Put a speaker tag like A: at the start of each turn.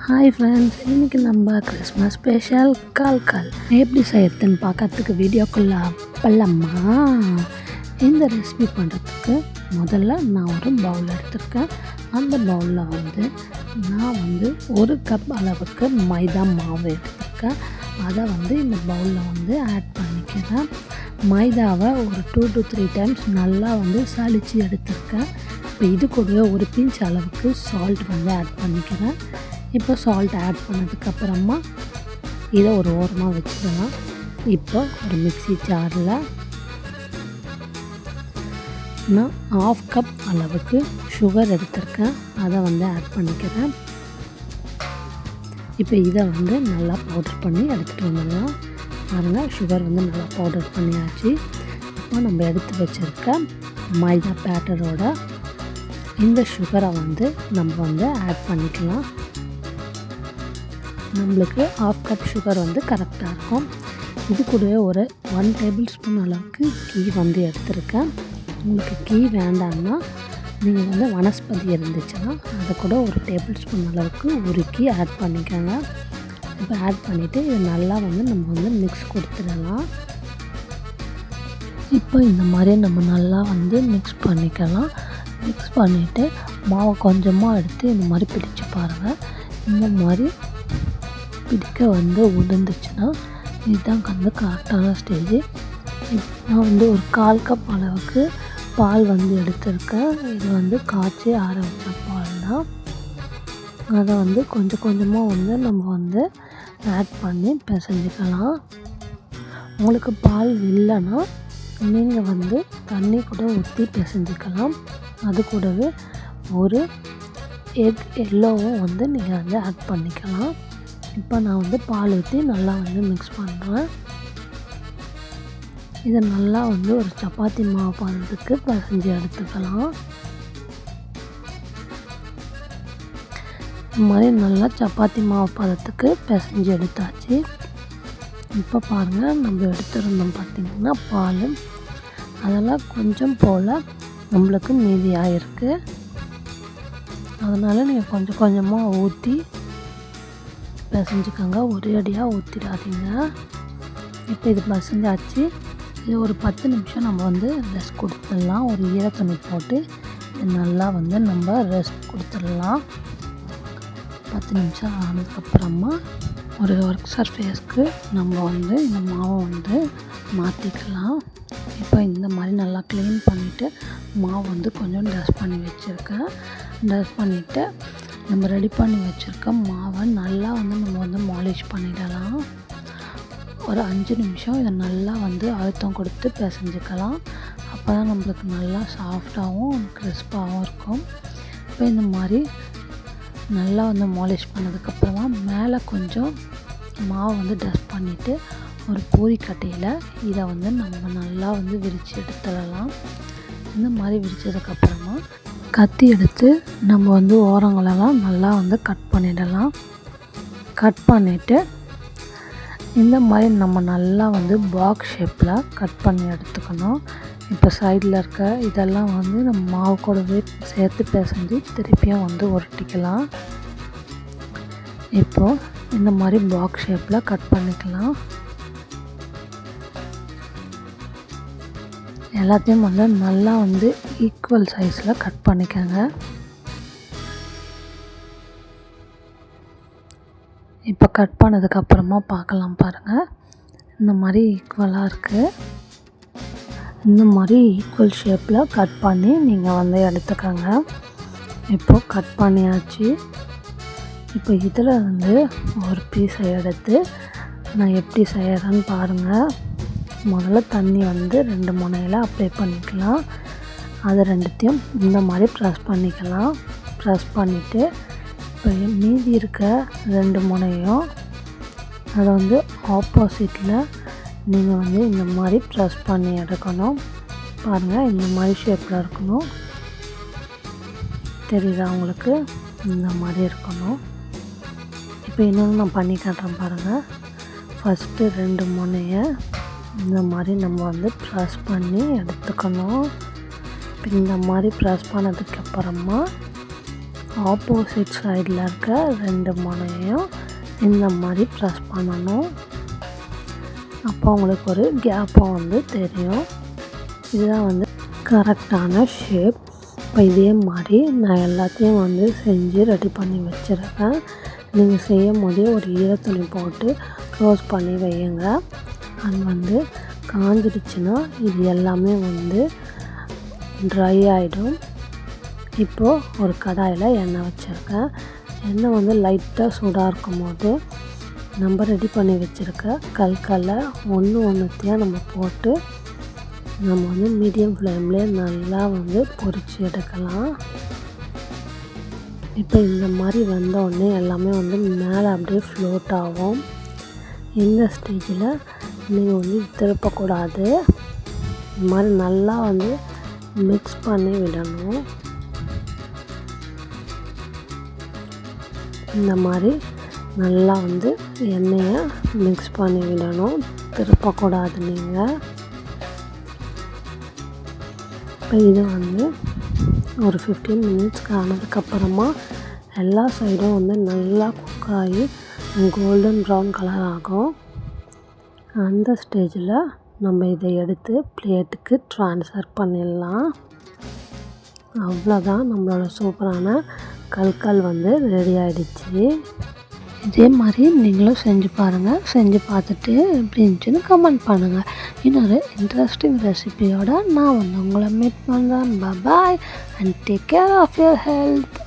A: Hi friends, இன்றைக்கி நம்ம Christmas special கால் எப்படி செய்யறதுன்னு பார்க்கறதுக்கு வீடியோக்குள்ளே பல்லம்மா. இந்த ரெசிபி பண்ணுறதுக்கு முதல்ல நான் ஒரு பவுல் எடுத்திருக்கேன். அந்த பவுலில் நான் ஒரு கப் அளவுக்கு மைதா மாவு எடுத்திருக்கேன். அதை இந்த பவுலில் ஆட் பண்ணிக்கிறேன். மைதாவை ஒரு 2 to 3 டைம்ஸ் நல்லா சலிச்சு எடுத்திருக்கேன். இப்போ இது கூட ஒரு பிஞ்ச் அளவுக்கு சால்ட் ஆட் பண்ணிக்கிறேன். இப்போ சால்ட் ஆட் பண்ணதுக்கப்புறமா இதை ஒரு ஓரமாக வச்சுக்கலாம். இப்போ ஒரு மிக்ஸி ஜாரில் நான் 1/2 கப் அளவுக்கு சுகர் எடுத்திருக்கேன். அதை ஆட் பண்ணிக்கிறேன். இப்போ இதை நல்லா பவுடர் பண்ணி எடுத்துகிட்டு வந்துடலாம். பாருங்கள், சுகர் நல்லா பவுடர் பண்ணியாச்சு. இப்போ நம்ம எடுத்து வச்சுருக்க மைதா பேட்டரோட இந்த சுகரை நம்ம ஆட் பண்ணிக்கலாம். நம்மளுக்கு 1/2 கப் சுகர் கரெக்டாக இருக்கும். இது கூட ஒரு 1 டேபிள் ஸ்பூன் அளவுக்கு கீ எடுத்திருக்கேன். உங்களுக்கு கீ வேண்டாம்னா நீங்கள் வனஸ்பதி இருந்துச்சுன்னா அதை கூட ஒரு டேபிள் ஸ்பூன் அளவுக்கு உருக்கி ஆட் பண்ணிக்கோங்க. இப்போ ஆட் பண்ணிவிட்டு இது நல்லா நம்ம மிக்ஸ் கொடுத்துடலாம். இப்போ இந்த மாதிரி நம்ம நல்லா மிக்ஸ் பண்ணிக்கலாம். மிக்ஸ் பண்ணிவிட்டு மாவை கொஞ்சமாக எடுத்து இந்த மாதிரி பிடிச்சு பாருங்கள். இந்த மாதிரி பிடிக்க உதிர்ந்துச்சுன்னா இதுதான் கரெக்டான ஸ்டேஜ். நான் ஒரு 1/4 கப் அளவுக்கு பால் எடுத்திருக்கேன். இது காய்ச்சி ஆற வச்ச பால் தான். அதை கொஞ்சம் கொஞ்சமாக நம்ம ஆட் பண்ணி பிசைஞ்சிக்கலாம். உங்களுக்கு பால் இல்லைன்னா நீங்கள் தண்ணி கூட ஊற்றி பிசைஞ்சிக்கலாம். அது கூடவே ஒரு எக் எல்லோவும் நீங்கள் ஆட் பண்ணிக்கலாம். இப்போ நான் பால் ஊற்றி நல்லா மிக்ஸ் பண்ணுறேன். இதை நல்லா ஒரு சப்பாத்தி மாவு பதத்துக்கு பிசைஞ்சு எடுத்துக்கலாம். இந்த மாதிரி நல்லா சப்பாத்தி மாவு பதத்துக்கு பிசைஞ்சு எடுத்தாச்சு. இப்போ பாருங்கள், நம்ம எடுத்துருந்தோம் பார்த்திங்கன்னா பால், அதெல்லாம் கொஞ்சம் போல் நம்மளுக்கு மீதியாக இருக்குது. அதனால் நீங்கள் கொஞ்சம் கொஞ்சமாக ஊற்றி பிசைஞ்சுக்கோங்க, ஒரே அடியாக ஊற்றிடாதீங்க. இப்போ இது பிசைஞ்சாச்சு. இது ஒரு 10 நிமிஷம் நம்ம ரெஸ்ட் கொடுத்துடலாம். ஒரு ஈரத்துணி போட்டு இது நல்லா நம்ம ரெஸ்ட் கொடுத்துடலாம். 10 நிமிஷம் ஆனதுக்கப்புறமா ஒரு ஒர்க் சர்ஃபேஸ்க்கு நம்ம இந்த மாவை மாற்றிக்கலாம். இப்போ இந்த மாதிரி நல்லா க்ளீன் பண்ணிவிட்டு மாவு கொஞ்சம் டஸ்ட் பண்ணி வச்சுருக்கேன். டஸ்ட் பண்ணிவிட்டு நம்ம ரெடி பண்ணி வச்சுருக்க மாவை நல்லா நம்ம மாலிஷ் பண்ணிடலாம். ஒரு 5 நிமிஷம் இதை நல்லா அழுத்தம் கொடுத்து பிசைஞ்சிக்கலாம். அப்போ தான் நம்மளுக்கு நல்லா சாஃப்டாகவும் கிறிஸ்பாகவும் இருக்கும். இப்போ இந்த மாதிரி நல்லா மாலிஷ் பண்ணதுக்கப்புறமா மேலே கொஞ்சம் மாவு டஸ்ட் பண்ணிவிட்டு ஒரு பூரிக்கட்டையில் இதை நம்ம நல்லா விரித்து எடுத்துடலாம். இந்த மாதிரி விரித்ததுக்கப்புறமா கத்தி எடுத்து நம்ம ஓரங்களெல்லாம் நல்லா கட் பண்ணிடலாம். கட் பண்ணிவிட்டு இந்த மாதிரி நம்ம நல்லா பாக்ஸ் ஷேப்பில் கட் பண்ணி எடுத்துக்கணும். இப்போ சைடில் இருக்க இதெல்லாம் நம்ம மாவு கூடவே சேர்த்து பிசைஞ்சு திருப்பியும் உருட்டிக்கலாம். இப்போது இந்த மாதிரி பாக்ஸ் ஷேப்பில் கட் பண்ணிக்கலாம். எல்லாத்தையும் நல்லா ஈக்குவல் சைஸில் கட் பண்ணிக்கோங்க. இப்போ கட் பண்ணதுக்கப்புறமா பார்க்கலாம் பாருங்கள், இந்த மாதிரி ஈக்குவலாக இருக்குது. இந்த மாதிரி ஈக்குவல் ஷேப்பில் கட் பண்ணி நீங்கள் எடுத்துக்கோங்க. இப்போது கட் பண்ணியாச்சு. இப்போ இதில் ஒரு பீஸை எடுத்து நான் எப்படி செய்கிறேன்னு பாருங்கள். முதல்ல தண்ணி 2 முனையில் அப்ளை பண்ணிக்கலாம். அது ரெண்டுத்தையும் இந்த மாதிரி ப்ரெஸ் பண்ணிக்கலாம். ப்ரெஸ் பண்ணிவிட்டு இப்போ மீதி இருக்க 2 முனையும் அதை ஆப்போசிட்டில் நீங்கள் இந்த மாதிரி ப்ரெஸ் பண்ணி எடுக்கணும். பாருங்கள், இந்த மாதிரி ஷேப்பில் இருக்கணும். தெரியுதா உங்களுக்கு? இந்த மாதிரி இருக்கணும். இப்போ இன்னொன்று நான் பண்ணி காட்டுறேன் பாருங்கள். ஃபஸ்ட்டு 2 முனையை இந்த மாதிரி நம்ம ப்ரெஸ் பண்ணி எடுத்துக்கணும். இந்த மாதிரி ப்ரெஸ் பண்ணதுக்கப்புறமா ஆப்போசிட் சைடில் இருக்க 2 முனையும் இந்த மாதிரி ப்ரெஸ் பண்ணணும். அப்போ உங்களுக்கு ஒரு கேப்பும் வந்து தெரியும். இதுதான் வந்து கரெக்டான ஷேப். இப்போ இதே மாதிரி நான் எல்லாத்தையும் வந்து செஞ்சு ரெடி பண்ணி வச்சுருக்கேன். நீங்கள் செய்யும் போதே ஒரு ஈரத்துணி போட்டு க்ளோஸ் பண்ணி வையுங்க. அது வந்து காஞ்சிடுச்சுன்னா இது எல்லாமே வந்து ட்ரை ஆகிடும். இப்போது ஒரு கடாயில் எண்ணெய் வச்சுருக்கேன். எண்ணெய் வந்து லைட்டாக சூடாக இருக்கும் போது நம்ம ரெடி பண்ணி வச்சுருக்க கல்கல்லை ஒன்றுத்தையும் நம்ம போட்டு நம்ம வந்து மீடியம் ஃப்ளேம்லேயே நல்லா வந்து பொரித்து எடுக்கலாம். இப்போ இந்த மாதிரி வந்தோடனே எல்லாமே வந்து மேலே அப்படியே ஃப்ளோட் ஆகும். இந்த ஸ்டேஜில் நீங்கள் வந்து திருப்பக்கூடாது. இந்த மாதிரி நல்லா வந்து மிக்ஸ் பண்ணி விடணும். இந்த மாதிரி நல்லா வந்து எண்ணெயை மிக்ஸ் பண்ணி விடணும், திருப்பக்கூடாது நீங்கள். இப்போ இது வந்து ஒரு 15 மினிட்ஸ்க்கு ஆனதுக்கப்புறமா எல்லா சைடும் வந்து நல்லா குக் ஆகி கோல்டன் ப்ரௌன் கலர் ஆகும். அந்த ஸ்டேஜில் நம்ம இதை எடுத்து பிளேட்டுக்கு ட்ரான்ஸ்ஃபர் பண்ணிடலாம். அவ்வளோதான், நம்மளோட சூப்பரான கல்கல் வந்து ரெடி ஆகிடுச்சு. இதே மாதிரி நீங்களும் செஞ்சு பாருங்கள். செஞ்சு பார்த்துட்டு எப்படி இருந்துச்சுன்னு கமெண்ட் பண்ணுங்கள். இன்னொரு இன்ட்ரெஸ்டிங் ரெசிபியோட நான் வந்து உங்களை மீட் பண்ணுறேன். Bye and take care of your health.